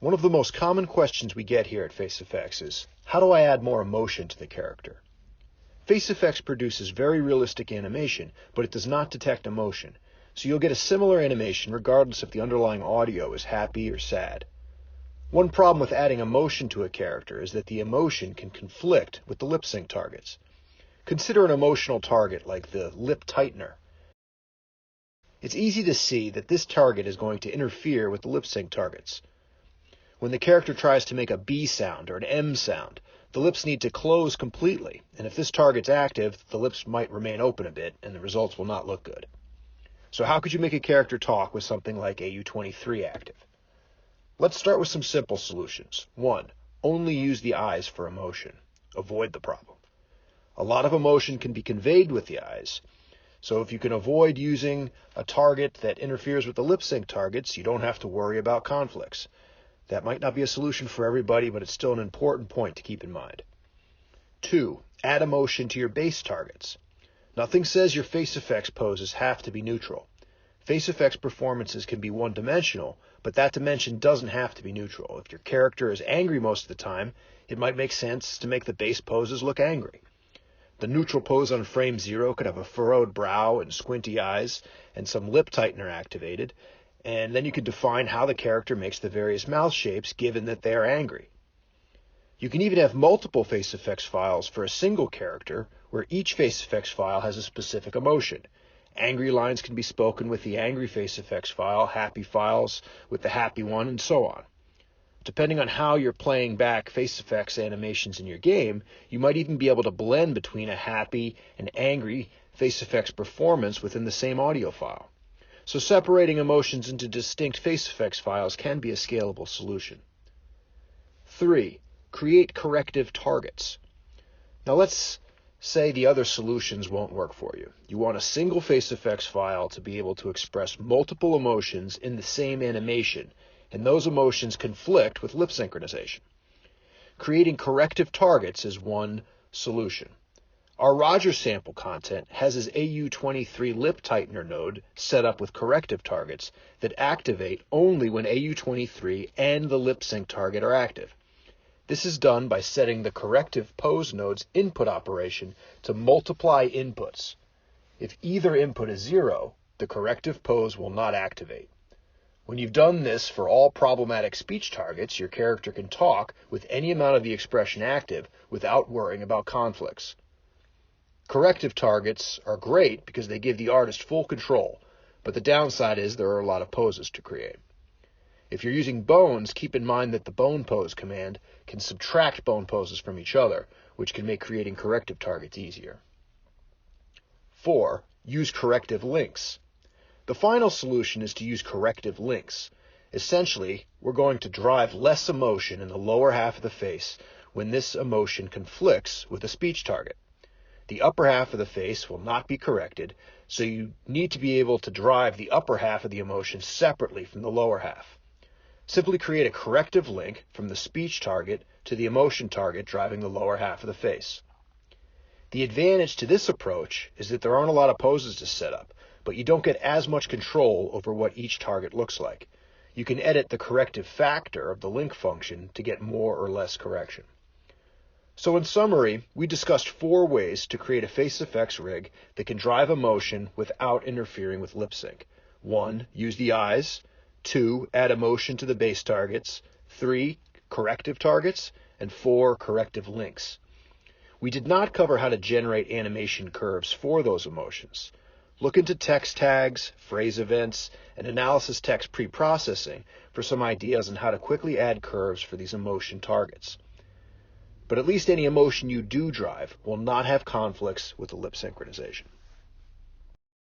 One of the most common questions we get here at FaceFX is, how do I add more emotion to the character? FaceFX produces very realistic animation, but it does not detect emotion, so you'll get a similar animation regardless if the underlying audio is happy or sad. One problem with adding emotion to a character is that the emotion can conflict with the lip sync targets. Consider an emotional target like the lip tightener. It's easy to see that this target is going to interfere with the lip sync targets. When the character tries to make a B sound or an M sound, the lips need to close completely, and if this target's active, the lips might remain open a bit, and the results will not look good. So how could you make a character talk with something like AU23 active? Let's start with some simple solutions. 1. Only use the eyes for emotion. Avoid the problem. A lot of emotion can be conveyed with the eyes, so if you can avoid using a target that interferes with the lip sync targets, you don't have to worry about conflicts. That might not be a solution for everybody, but it's still an important point to keep in mind. 2. Add emotion to your base targets. Nothing says your FaceFX poses have to be neutral. FaceFX performances can be one-dimensional, but that dimension doesn't have to be neutral. If your character is angry most of the time, it might make sense to make the base poses look angry. The neutral pose on frame 0 could have a furrowed brow and squinty eyes and some lip tightener activated, and then you can define how the character makes the various mouth shapes given that they are angry. You can even have multiple FaceFX files for a single character where each FaceFX file has a specific emotion. Angry lines can be spoken with the angry FaceFX file, happy files with the happy one, and so on. Depending on how you're playing back FaceFX animations in your game, you might even be able to blend between a happy and angry FaceFX performance within the same audio file. So separating emotions into distinct FaceFX files can be a scalable solution. 3. Create corrective targets. Now let's say the other solutions won't work for you. You want a single FaceFX file to be able to express multiple emotions in the same animation, and those emotions conflict with lip synchronization. Creating corrective targets is one solution. Our Roger sample content has his AU23 lip tightener node set up with corrective targets that activate only when AU23 and the lip sync target are active. This is done by setting the corrective pose node's input operation to multiply inputs. If either input is 0, the corrective pose will not activate. When you've done this for all problematic speech targets, your character can talk with any amount of the expression active without worrying about conflicts. Corrective targets are great because they give the artist full control, but the downside is there are a lot of poses to create. If you're using bones, keep in mind that the bone pose command can subtract bone poses from each other, which can make creating corrective targets easier. 4. Use corrective links. The final solution is to use corrective links. Essentially, we're going to drive less emotion in the lower half of the face when this emotion conflicts with a speech target. The upper half of the face will not be corrected, so you need to be able to drive the upper half of the emotion separately from the lower half. Simply create a corrective link from the speech target to the emotion target driving the lower half of the face. The advantage to this approach is that there aren't a lot of poses to set up, but you don't get as much control over what each target looks like. You can edit the corrective factor of the link function to get more or less correction. So in summary, we discussed 4 ways to create a FaceFX rig that can drive emotion without interfering with lip sync. 1. Use the eyes. 2. Add emotion to the base targets. 3. Corrective targets. And 4. Corrective links. We did not cover how to generate animation curves for those emotions. Look into text tags, phrase events, and analysis text pre-processing for some ideas on how to quickly add curves for these emotion targets. But at least any emotion you do drive will not have conflicts with the lip synchronization.